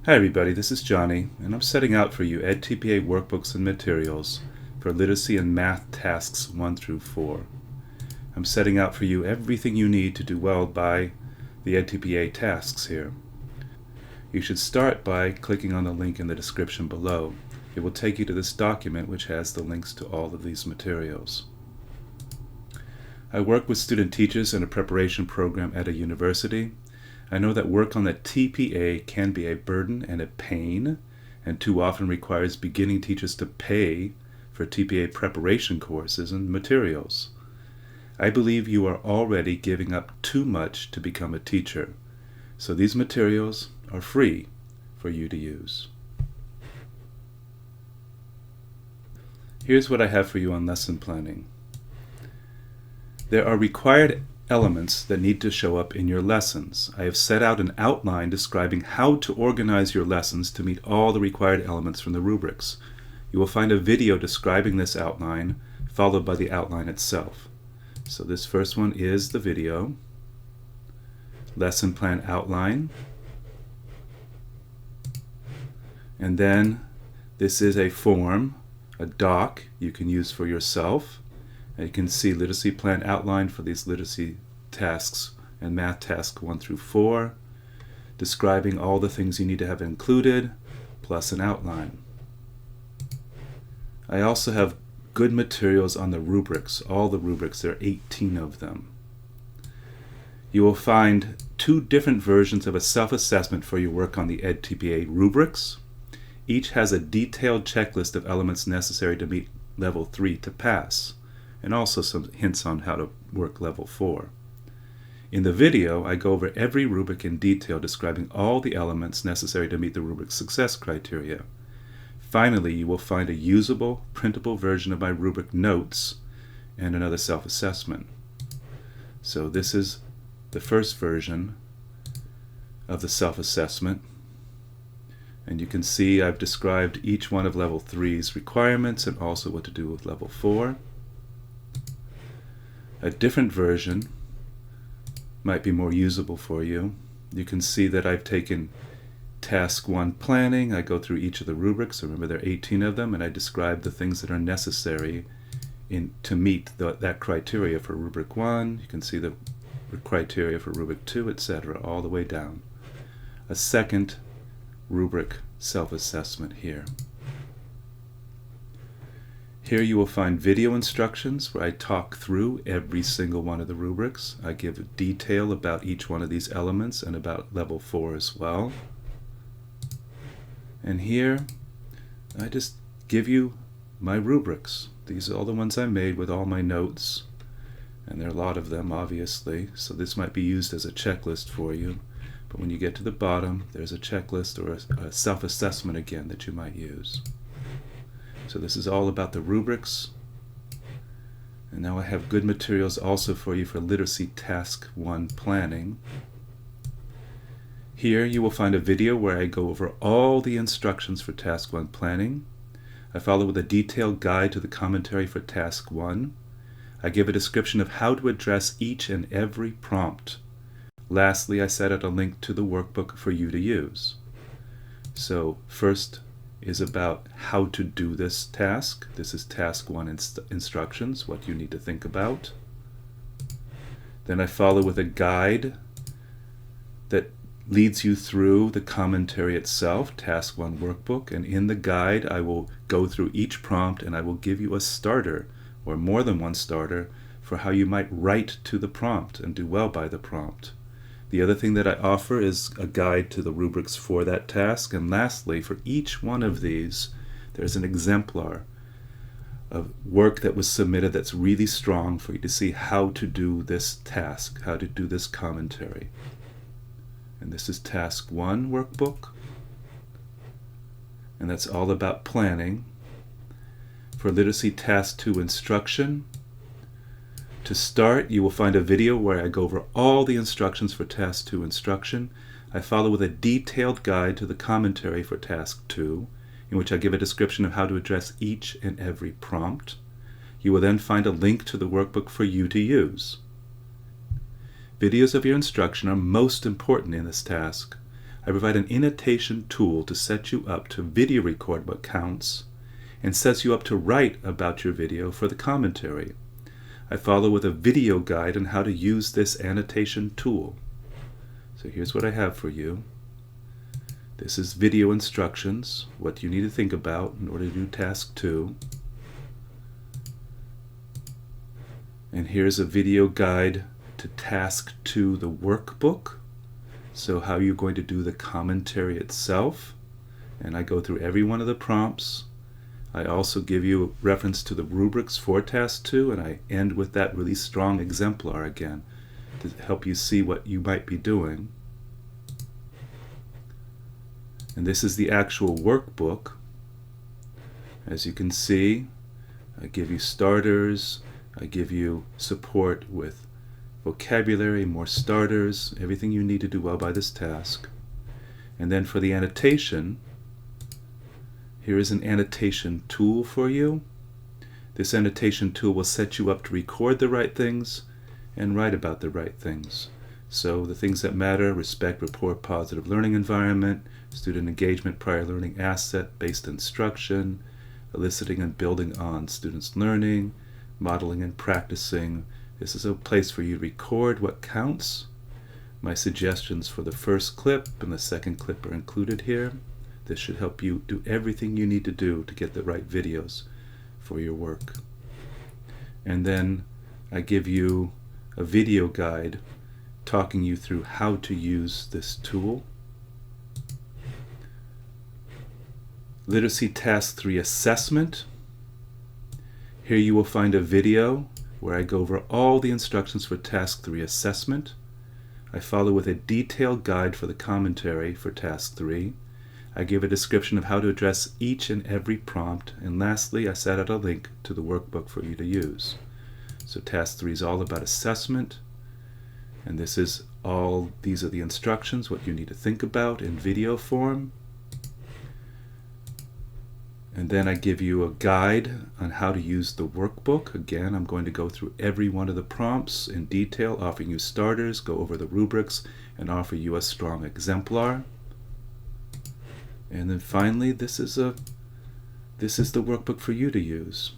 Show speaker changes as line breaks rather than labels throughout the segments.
Hi everybody, this is Johnny, and I'm setting out for you edTPA workbooks and materials for literacy and math tasks 1 through 4. I'm setting out for you everything you need to do well by the edTPA tasks here. You should start by clicking on the link in the description below. It will take you to this document which has the links to all of these materials. I work with student teachers in a preparation program at a university. I know that work on the TPA can be a burden and a pain, and too often requires beginning teachers to pay for TPA preparation courses and materials. I believe you are already giving up too much to become a teacher, so these materials are free for you to use. Here's what I have for you on lesson planning. There are required elements that need to show up in your lessons. I have set out an outline describing how to organize your lessons to meet all the required elements from the rubrics. You will find a video describing this outline, followed by the outline itself. So this first one is the video, lesson plan outline, and then this is a form, a doc you can use for yourself. You can see literacy plan outline for these literacy tasks and math tasks 1 through 4, describing all the things you need to have included, plus an outline. I also have good materials on the rubrics, all the rubrics, there are 18 of them. You will find 2 different versions of a self-assessment for your work on the edTPA rubrics. Each has a detailed checklist of elements necessary to meet level 3 to pass, and also some hints on how to work level 4. In the video, I go over every rubric in detail, describing all the elements necessary to meet the rubric success criteria. Finally, you will find a usable, printable version of my rubric notes and another self-assessment. So this is the first version of the self-assessment. And you can see I've described each one of level 3's requirements and also what to do with level 4. A different version might be more usable for you. You can see that I've taken task 1 planning. I go through each of the rubrics. Remember there are 18 of them, and I describe the things that are necessary to meet that criteria for rubric 1. You can see the criteria for rubric 2, etc., all the way down. A second rubric self-assessment here. Here you will find video instructions where I talk through every single one of the rubrics. I give detail about each one of these elements and about level 4 as well. And here I just give you my rubrics. These are all the ones I made with all my notes, and there are a lot of them obviously, so this might be used as a checklist for you. But when you get to the bottom, there's a checklist or a self-assessment again that you might use. So this is all about the rubrics. And now I have good materials also for you for literacy task 1 planning. Here you will find a video where I go over all the instructions for task 1 planning. I follow with a detailed guide to the commentary for task 1. I give a description of how to address each and every prompt. Lastly, I set out a link to the workbook for you to use. So first is about how to do this task. This is task 1 instructions, what you need to think about. Then I follow with a guide that leads you through the commentary itself, task 1 workbook, and in the guide I will go through each prompt and I will give you a starter, or more than one starter, for how you might write to the prompt and do well by the prompt. The other thing that I offer is a guide to the rubrics for that task. And lastly, for each one of these, there's an exemplar of work that was submitted that's really strong for you to see how to do this task, how to do this commentary. And this is task 1 workbook. And that's all about planning. For literacy task 2 instruction, to start, you will find a video where I go over all the instructions for task 2 instruction. I follow with a detailed guide to the commentary for task 2, in which I give a description of how to address each and every prompt. You will then find a link to the workbook for you to use. Videos of your instruction are most important in this task. I provide an annotation tool to set you up to video record what counts and sets you up to write about your video for the commentary. I follow with a video guide on how to use this annotation tool. So here's what I have for you. This is video instructions, what you need to think about in order to do task 2. And here's a video guide to task 2, the workbook. So how you're going to do the commentary itself. And I go through every one of the prompts. I also give you a reference to the rubrics for task 2, and I end with that really strong exemplar again to help you see what you might be doing. And this is the actual workbook. As you can see, I give you starters, I give you support with vocabulary, more starters, everything you need to do well by this task. And then for the annotation, here is an annotation tool for you. This annotation tool will set you up to record the right things and write about the right things. So the things that matter: respect, rapport, positive learning environment, student engagement, prior learning asset, based instruction, eliciting and building on students' learning, modeling and practicing. This is a place for you to record what counts. My suggestions for the first clip and the second clip are included here. This should help you do everything you need to do to get the right videos for your work. And then I give you a video guide talking you through how to use this tool. Literacy Task 3 Assessment. Here you will find a video where I go over all the instructions for Task 3 Assessment. I follow with a detailed guide for the commentary for Task 3. I give a description of how to address each and every prompt. And lastly, I set out a link to the workbook for you to use. So Task 3 is all about assessment. And these are the instructions, what you need to think about in video form. And then I give you a guide on how to use the workbook. Again, I'm going to go through every one of the prompts in detail, offering you starters, go over the rubrics, and offer you a strong exemplar. And then finally, this is the workbook for you to use.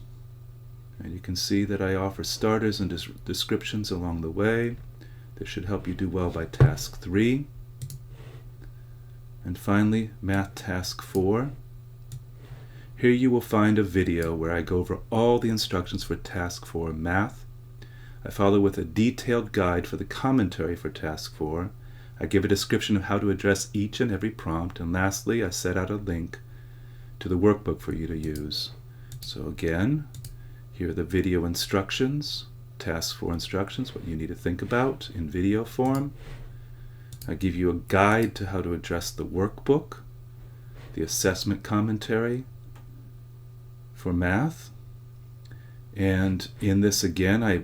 And you can see that I offer starters and descriptions along the way. This should help you do well by Task 3. And finally, Math Task 4. Here you will find a video where I go over all the instructions for Task 4 Math. I follow with a detailed guide for the commentary for Task 4. I give a description of how to address each and every prompt. And lastly, I set out a link to the workbook for you to use. So again, here are the video instructions, Task 4 instructions, what you need to think about in video form. I give you a guide to how to address the workbook, the assessment commentary for math. And in this again, I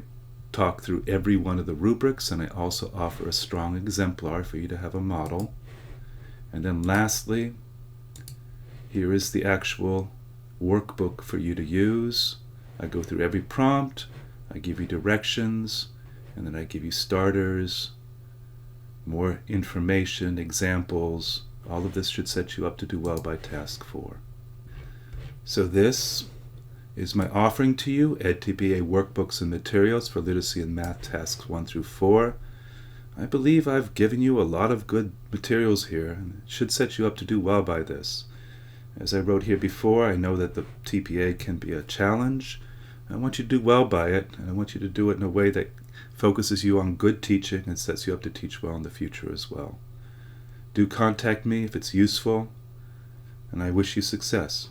talk through every one of the rubrics, and I also offer a strong exemplar for you to have a model. And then lastly, here is the actual workbook for you to use. I go through every prompt, I give you directions, and then I give you starters, more information, examples. All of this should set you up to do well by Task 4. So this is my offering to you, edTPA workbooks and materials for literacy and math tasks 1 through 4. I believe I've given you a lot of good materials here, and it should set you up to do well by this. As I wrote here before, I know that the TPA can be a challenge. I want you to do well by it, and I want you to do it in a way that focuses you on good teaching and sets you up to teach well in the future as well. Do contact me if it's useful, and I wish you success.